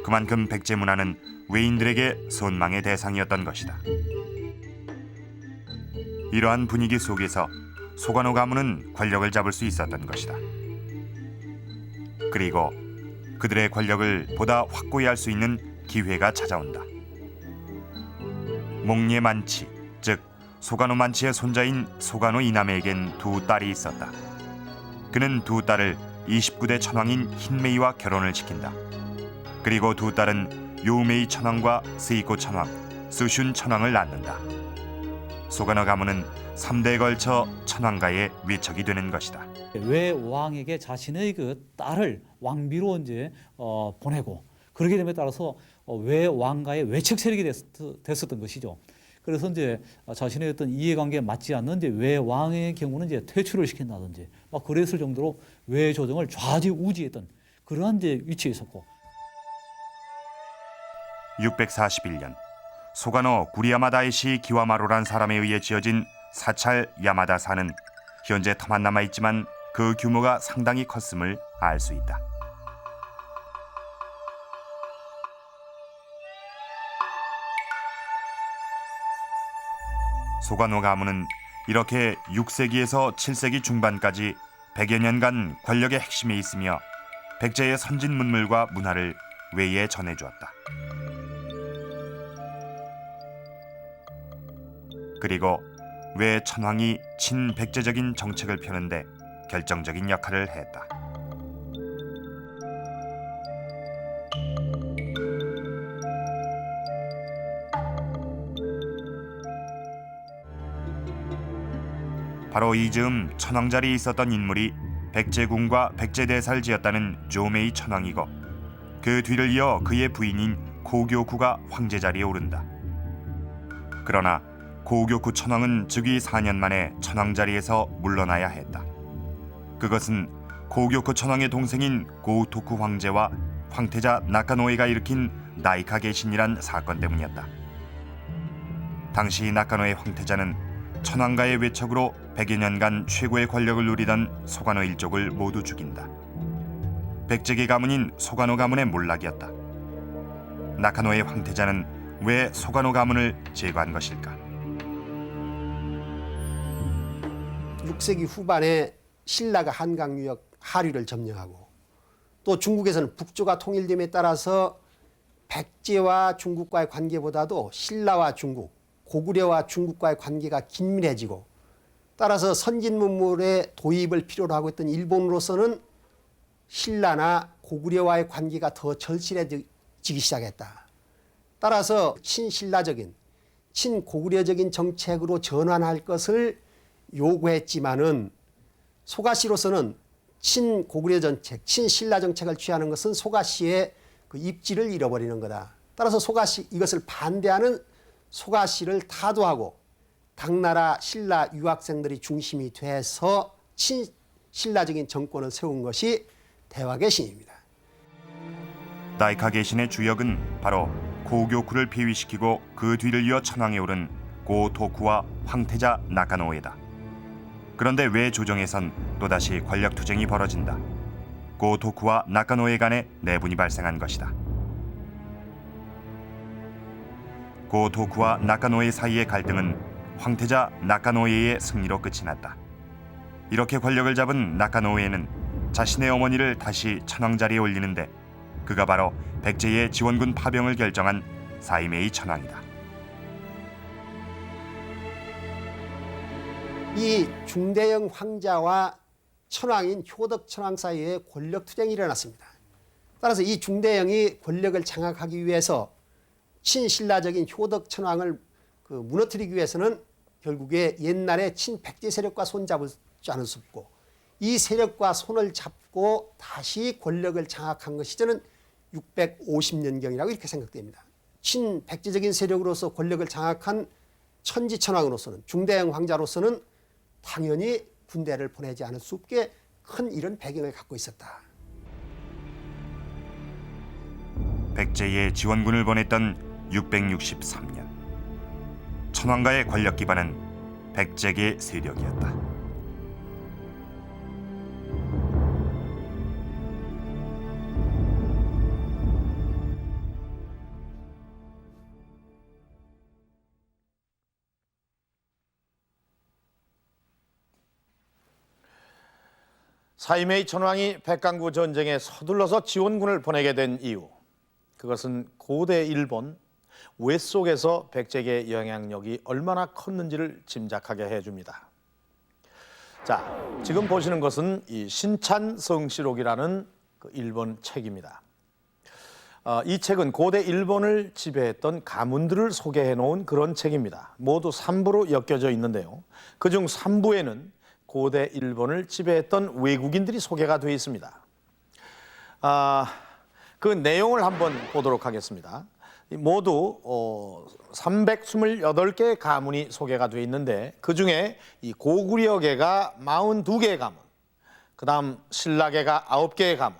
그만큼 백제 문화는 외인들에게 선망의 대상이었던 것이다. 이러한 분위기 속에서 소간호 가문은 권력을 잡을 수 있었던 것이다. 그리고 그들의 권력을 보다 확고히 할 수 있는 기회가 찾아온다. 목예만치, 즉 소간호 만치의 손자인 소간호 이남에겐 두 딸이 있었다. 그는 두 딸을 29대 천왕인 흰메이와 결혼을 시킨다. 그리고 두 딸은 요메이 천왕과 스이코 천왕, 스슌 천왕을 낳는다. 소간호 가문은 3대에 걸쳐 천왕가의 위척이 되는 것이다. 외 왕에게 자신의 그 딸을 왕비로 이제 보내고 그렇게 됨에 따라서 외 왕가의 외척 세력이 됐었던 것이죠. 그래서 이제 자신의 어떤 이해관계에 맞지 않는 이제 외 왕의 경우는 이제 퇴출을 시킨다든지 막 그랬을 정도로 외 조정을 좌지우지했던 그러한 이제 위치에 있었고. 641년 소간호 구리야마다이시 기와마로란 사람에 의해 지어진 사찰 야마다사는 현재 터만 남아 있지만 그 규모가 상당히 컸음을 알 수 있다. 소관오 가문은 이렇게 6세기에서 7세기 중반까지 100여 년간 권력의 핵심에 있으며 백제의 선진 문물과 문화를 외에 전해주었다. 그리고 외 천황이 친백제적인 정책을 펴는데 결정적인 역할을 했다. 바로 이 즈음 천황자리에 있었던 인물이 백제궁과 백제대사를 지었다는 조메이 천황이고, 그 뒤를 이어 그의 부인인 고교쿠가 황제 자리에 오른다. 그러나 고교쿠 천황은 즉위 4년 만에 천황 자리에서 물러나야 했다. 그것은 고교쿠 천황의 동생인 고토쿠 황제와 황태자 나카노에가 일으킨 나이카 개신이란 사건 때문이었다. 당시 나카노의 황태자는 천황가의 외척으로 100여 년간 최고의 권력을 누리던 소관오 일족을 모두 죽인다. 백제계 가문인 소관오 가문의 몰락이었다. 나카노의 황태자는 왜 소관오 가문을 제거한 것일까? 6세기 후반에 신라가 한강 유역 하류를 점령하고, 또 중국에서는 북조가 통일됨에 따라서 백제와 중국과의 관계보다도 신라와 중국, 고구려와 중국과의 관계가 긴밀해지고, 따라서 선진 문물의 도입을 필요로 하고 있던 일본으로서는 신라나 고구려와의 관계가 더 절실해지기 시작했다. 따라서 친신라적인, 친고구려적인 정책으로 전환할 것을 요구했지만은 소가시로서는 친고구려 정책, 친신라 정책을 취하는 것은 소가시의 그 입지를 잃어버리는 거다. 따라서 소가시 이것을 반대하는 소가시를 타도하고 당나라 신라 유학생들이 중심이 돼서 친신라적인 정권을 세운 것이 대화개신입니다. 나이카 개신의 주역은 바로 고교쿠를 폐위시키고 그 뒤를 이어 천황에 오른 고토쿠와 황태자 나카노에다. 그런데 외 조정에선 또다시 권력 투쟁이 벌어진다. 고토쿠와 나카노에 간에 내분이 발생한 것이다. 고토쿠와 나카노에 사이의 갈등은 황태자 나카노에의 승리로 끝이 났다. 이렇게 권력을 잡은 나카노에는 자신의 어머니를 다시 천황 자리에 올리는데, 그가 바로 백제의 지원군 파병을 결정한 사이메이 천황이다. 이 중대형 황자와 천황인 효덕 천황 사이에 권력 투쟁이 일어났습니다. 따라서 이 중대형이 권력을 장악하기 위해서 친신라적인 효덕 천황을 무너뜨리기 위해서는 결국에 옛날에 친백제 세력과 손잡을 줄 않을 수 없고, 이 세력과 손을 잡고 다시 권력을 장악한 것이 저는 650년경이라고 이렇게 생각됩니다. 친백제적인 세력으로서 권력을 장악한 천지천황으로서는, 중대형 황자로서는 당연히 군대를 보내지 않을 수 없게 큰 이런 배경을 갖고 있었다. 백제에 지원군을 보냈던 663년. 천황가의 권력 기반은 백제계 세력이었다. 사이메이 천황이 백강구 전쟁에 서둘러서 지원군을 보내게 된 이유, 그것은 고대 일본 외 속에서 백제계의 영향력이 얼마나 컸는지를 짐작하게 해줍니다. 자, 지금 보시는 것은 이 신찬성시록이라는 그 일본 책입니다. 이 책은 고대 일본을 지배했던 가문들을 소개해 놓은 그런 책입니다. 모두 3부로 엮여져 있는데요. 그중 3부에는 고대 일본을 지배했던 외국인들이 소개가 되어 있습니다. 그 내용을 한번 보도록 하겠습니다. 모두 328개의 가문이 소개가 되어 있는데, 그중에 이 고구려계가 42개의 가문, 그 다음 신라계가 9개의 가문,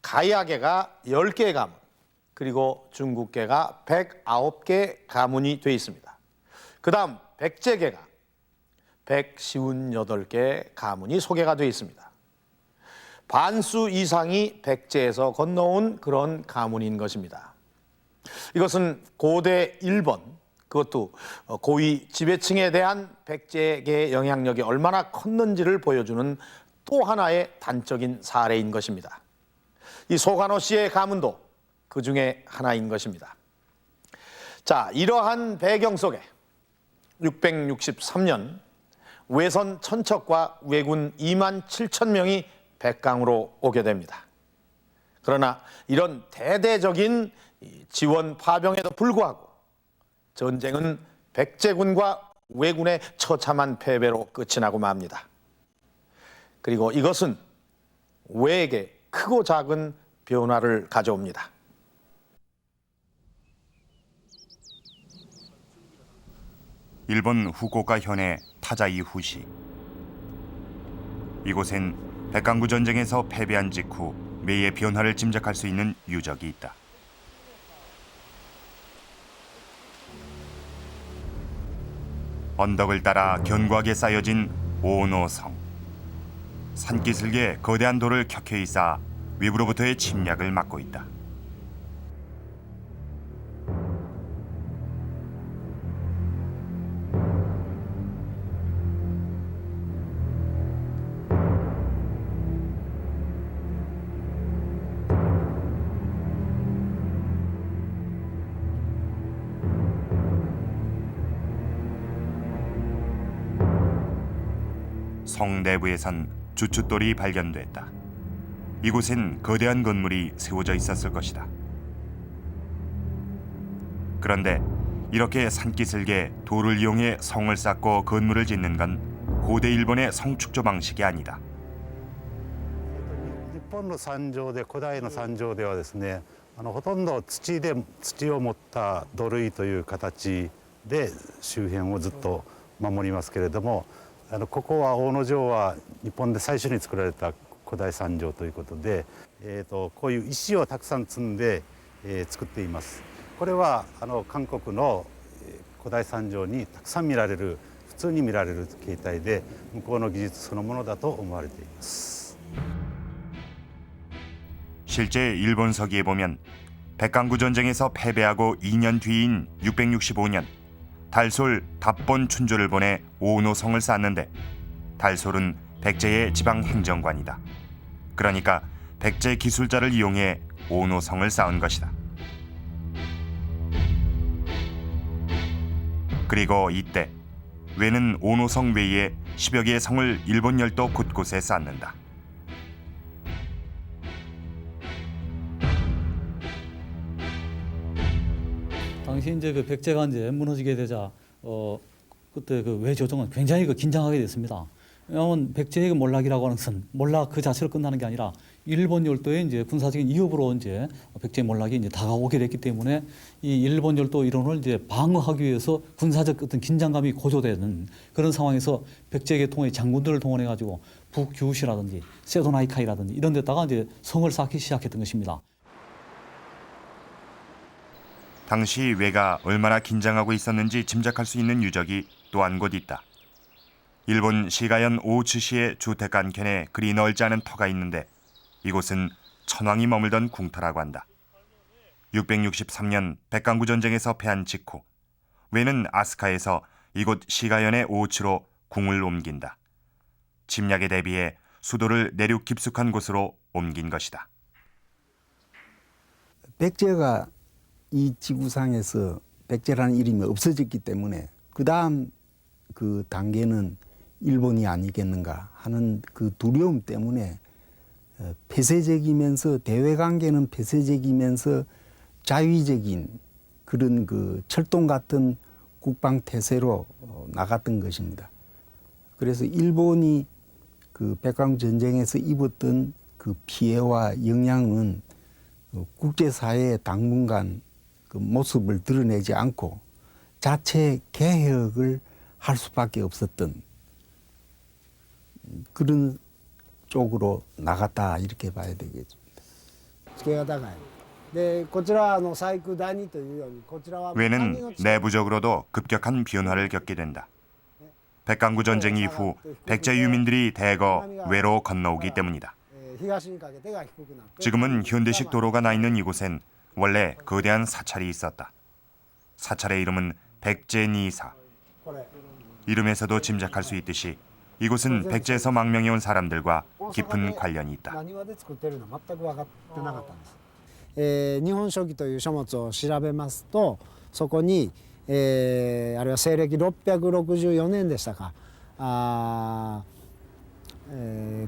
가야계가 10개의 가문, 그리고 중국계가 109개 가문이 되어 있습니다. 그 다음 백제계가 158개 가문이 소개가 되어 있습니다. 반수 이상이 백제에서 건너온 그런 가문인 것입니다. 이것은 고대 일본, 그것도 고위 지배층에 대한 백제의 영향력이 얼마나 컸는지를 보여주는 또 하나의 단적인 사례인 것입니다. 이 소간호 씨의 가문도 그 중에 하나인 것입니다. 자, 이러한 배경 속에 663년 외선 천척과 왜군 2만 7천 명이 백강으로 오게 됩니다. 그러나 이런 대대적인 지원 파병에도 불구하고 전쟁은 백제군과 왜군의 처참한 패배로 끝이 나고 맙니다. 그리고 이것은 왜에게 크고 작은 변화를 가져옵니다. 일본 후쿠오카 현의 타자이 후시. 이곳엔 백강구 전쟁에서 패배한 직후 왜의 변화를 짐작할 수 있는 유적이 있다. 언덕을 따라 견고하게 쌓여진 오노성. 산기슭에 거대한 돌을 켜켜이 쌓아 외부로부터의 침략을 막고 있다. 성 내부에선 주춧돌이 발견됐다. 이곳엔 거대한 건물이 세워져 있었을 것이다. 그런데 이렇게 산기슭에 돌을 이용해 성을 쌓고 건물을 짓는 건 고대 일본의 성축조 방식이 아니다. 日本の山上で古代の山上ではですね、ほとんど土を持った土塁という形で周辺をずっと守りますけれども、ここは大野城は日本で最初に作られた古代山城ということで、こういう石をたくさん積んで、作っています。これは韓国の古代山城にたくさん見られる、普通に見られる形態で、向こうの技術そのものだと思われています。 실제 일본 서기에 보면 백강구 전쟁에서 패배하고 2년 뒤인 665년 달솔 답본 춘조를 보내 오노성을 쌓는데 달솔은 백제의 지방 행정관이다. 그러니까 백제 기술자를 이용해 오노성을 쌓은 것이다. 그리고 이때 왜는 오노성 외에 10여 개의 성을 일본 열도 곳곳에 쌓는다. 당시 이제 그 백제가 이제 무너지게 되자 그때 그 외 조정은 굉장히 그 긴장하게 됐습니다. 왜냐하면 백제의 몰락이라고 하는 것은 몰락 그 자체로 끝나는 게 아니라 일본 열도의 이제 군사적인 위협으로 이제 백제 몰락이 이제 다가오게 됐기 때문에 이 일본 열도 일원을 이제 방어하기 위해서 군사적 어떤 긴장감이 고조되는 그런 상황에서 백제 계통의 장군들을 동원해 가지고 북규시라든지 세도나이카이라든지 이런 데다가 이제 성을 쌓기 시작했던 것입니다. 당시 왜가 얼마나 긴장하고 있었는지 짐작할 수 있는 유적이 또 한 곳 있다. 일본 시가현 오츠시의 주택가 한켠에 그리 넓지 않은 터가 있는데 이곳은 천황이 머물던 궁터라고 한다. 663년 백강구 전쟁에서 패한 직후 왜는 아스카에서 이곳 시가현의 오츠로 궁을 옮긴다. 침략에 대비해 수도를 내륙 깊숙한 곳으로 옮긴 것이다. 백제가 이 지구상에서 백제라는 이름이 없어졌기 때문에 그 다음 그 단계는 일본이 아니겠는가 하는 그 두려움 때문에 폐쇄적이면서 대외관계는 폐쇄적이면서 자위적인 그런 그 철동 같은 국방태세로 나갔던 것입니다. 그래서 일본이 그 백강 전쟁에서 입었던 그 피해와 영향은 국제사회의 당분간 그 모습을 드러내지 않고 자체 개혁을 할 수밖에 없었던 그런 쪽으로 나갔다 이렇게 봐야 되겠습니다. 왜는 내부적으로도 급격한 변화를 겪게 된다. 백강구 전쟁 이후 백제 유민들이 대거 외로 건너오기 때문이다. 지금은 현대식 도로가 나 있는 이곳엔 원래 거대한 사찰이 있었다. 사찰의 이름은 백제니사. 이름에서도 짐작할 수 있듯이 이곳은 백제에서 망명해 온 사람들과 깊은 관련이 있다. 何話で作ってるの全く分かってなかったんです。日本書紀という書物を調べますと、そこに、あれは西暦664年でしたか、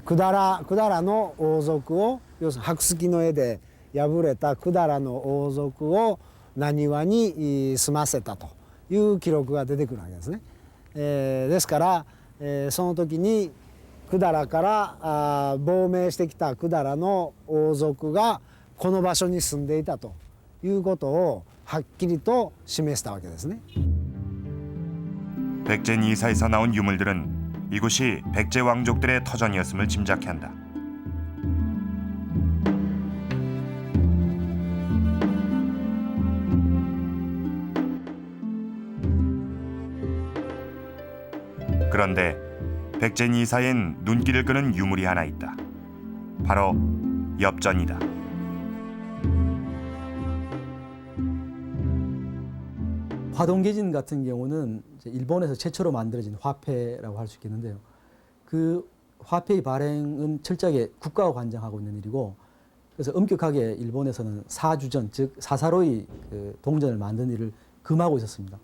百済の王族を、要するに白鷺の絵で敗れた百済の王族を浪速に住ませたという記録が出てくるわけですね。ですから、その時に百済から亡命してきた百済の王族がこの場所に住んでいたということをはっきりと示したわけですね。 백제니사에서 나온 유물들은 이곳이 백제 왕족들의 터전이었음을 짐작케 한다. 그런데 백제니사엔 눈길을 끄는 유물이 하나 있다. 바로 엽전이다. 화동계진 같은 경우는 이제 일본에서 최초로 만들어진 화폐라고 할 수 있겠는데요. 그 화폐의 발행은 철저하게 국가가 관장하고 있는 일이고, 그래서 엄격하게 일본에서는 사주전, 즉 사사로이 그 동전을 만드는 일을 금하고 있었습니다.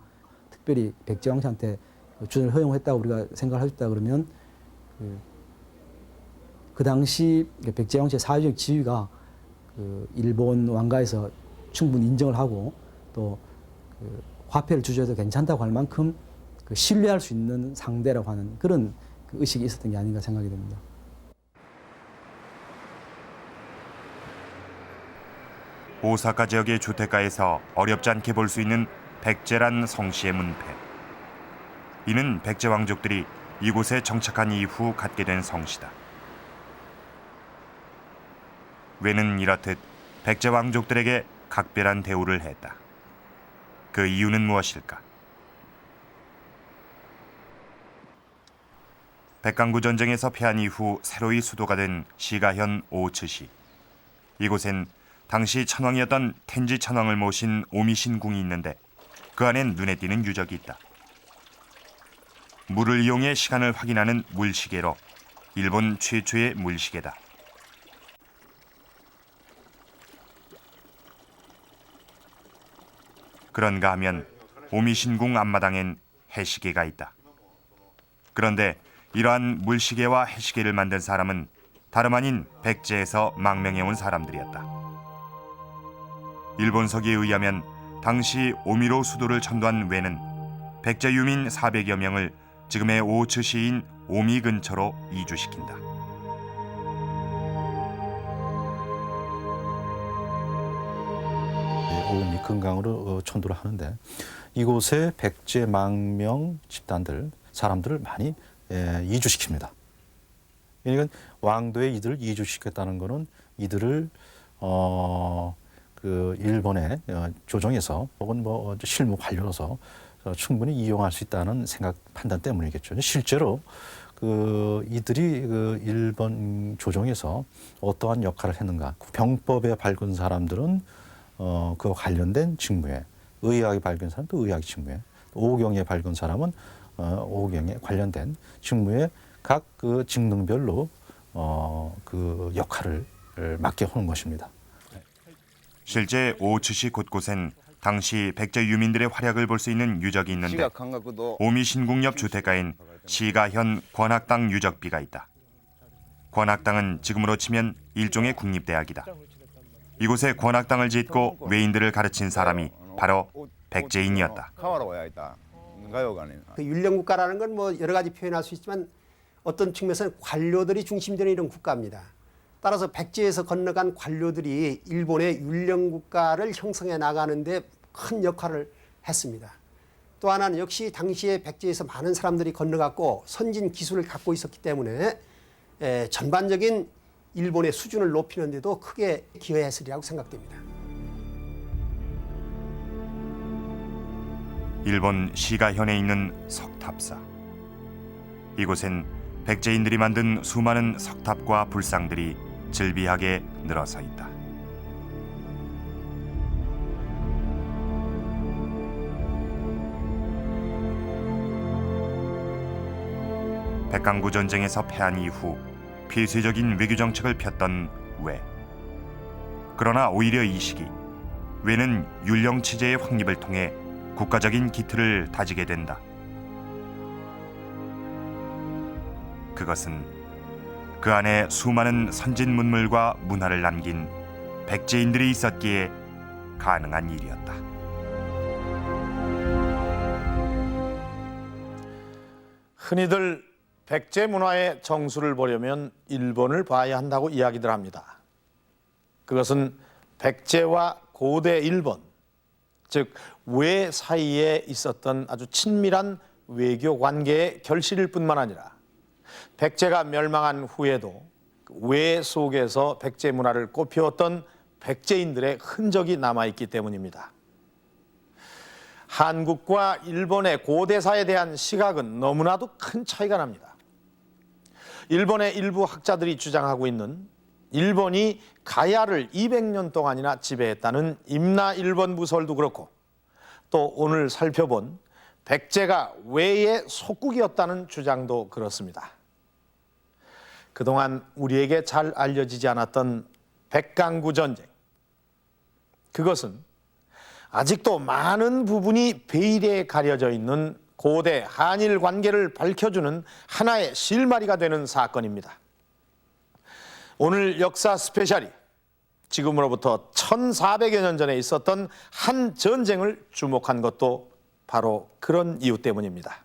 특별히 백제왕씨한테 주전을 허용했다고 우리가 생각을 했다 그러면 그 당시 백제왕씨의 사회적 지위가 그 일본 왕가에서 충분히 인정을 하고 또 그 화폐를 주저해도 괜찮다고 할 만큼 그 신뢰할 수 있는 상대라고 하는 그런 그 의식이 있었던 게 아닌가 생각이 됩니다. 오사카 지역의 주택가에서 어렵지 않게 볼 수 있는 백제란 성씨의 문패. 이는 백제 왕족들이 이곳에 정착한 이후 갖게 된 성씨다. 왜는 이렇듯 백제 왕족들에게 각별한 대우를 했다. 그 이유는 무엇일까? 백강구 전쟁에서 패한 이후 새로이 수도가 된 시가현 오츠시. 이곳엔 당시 천왕이었던 텐지 천왕을 모신 오미신궁이 있는데 그 안엔 눈에 띄는 유적이 있다. 물을 이용해 시간을 확인하는 물시계로 일본 최초의 물시계다. 그런가 하면 오미신궁 앞마당엔 해시계가 있다. 그런데 이러한 물시계와 해시계를 만든 사람은 다름 아닌 백제에서 망명해온 사람들이었다. 일본서기에 의하면 당시 오미로 수도를 천도한 외는 백제 유민 400여 명을 지금의 오츠시인 오미 근처로 이주시킨다. 오미 금강으로 천도를 하는데 이곳에 백제 망명 집단들, 사람들을 많이 이주시킵니다. 그러니까 왕도에 이들을 이주시켰다는 것은 이들을 그 일본의 조정에서 혹은 뭐 실무 관료로서 충분히 이용할 수 있다는 생각 판단 때문이겠죠. 실제로 그 이들이 그 일본 조정에서 어떠한 역할을 했는가? 병법에 밝은 사람들은 그와 관련된 직무에, 의학에 밝은 사람은 또 의학 직무에, 오경에 밝은 사람은 오경에 관련된 직무에 각 그 직능별로 그 역할을 맡게 하는 것입니다. 실제 오츠시 곳곳엔 당시 백제 유민들의 활약을 볼 수 있는 유적이 있는데 오미신궁 옆 주택가엔 시가현 권학당 유적비가 있다. 권학당은 지금으로 치면 일종의 국립대학이다. 이곳에 권학당을 짓고 외인들을 가르친 사람이 바로 백제인이었다. 그 율령국가라는 건 뭐 여러 가지 표현할 수 있지만 어떤 측면에서는 관료들이 중심되는 이런 국가입니다. 따라서 백제에서 건너간 관료들이 일본의 율령국가를 형성해 나가는데 큰 역할을 했습니다. 또 하나는 역시 당시에 백제에서 많은 사람들이 건너갔고 선진 기술을 갖고 있었기 때문에 전반적인 일본의 수준을 높이는 데도 크게 기여했으리라고 생각됩니다. 일본 시가현에 있는 석탑사. 이곳엔 백제인들이 만든 수많은 석탑과 불상들이 즐비하게 늘어서 있다. 백강구 전쟁에서 패한 이후 폐쇄적인 외교 정책을 폈던 외. 그러나 오히려 이 시기 외는 율령 체제의 확립을 통해 국가적인 기틀을 다지게 된다. 그것은 그 안에 수많은 선진 문물과 문화를 남긴 백제인들이 있었기에 가능한 일이었다. 흔히들 백제 문화의 정수를 보려면 일본을 봐야 한다고 이야기들 합니다. 그것은 백제와 고대 일본, 즉 외 사이에 있었던 아주 친밀한 외교 관계의 결실일 뿐만 아니라 백제가 멸망한 후에도 외 속에서 백제 문화를 꽃피웠던 백제인들의 흔적이 남아있기 때문입니다. 한국과 일본의 고대사에 대한 시각은 너무나도 큰 차이가 납니다. 일본의 일부 학자들이 주장하고 있는 일본이 가야를 200년 동안이나 지배했다는 임나 일본 무설도 그렇고, 또 오늘 살펴본 백제가 외의 속국이었다는 주장도 그렇습니다. 그동안 우리에게 잘 알려지지 않았던 백강구 전쟁, 그것은 아직도 많은 부분이 베일에 가려져 있는 고대 한일 관계를 밝혀주는 하나의 실마리가 되는 사건입니다. 오늘 역사 스페셜이 지금으로부터 1400여 년 전에 있었던 한 전쟁을 주목한 것도 바로 그런 이유 때문입니다.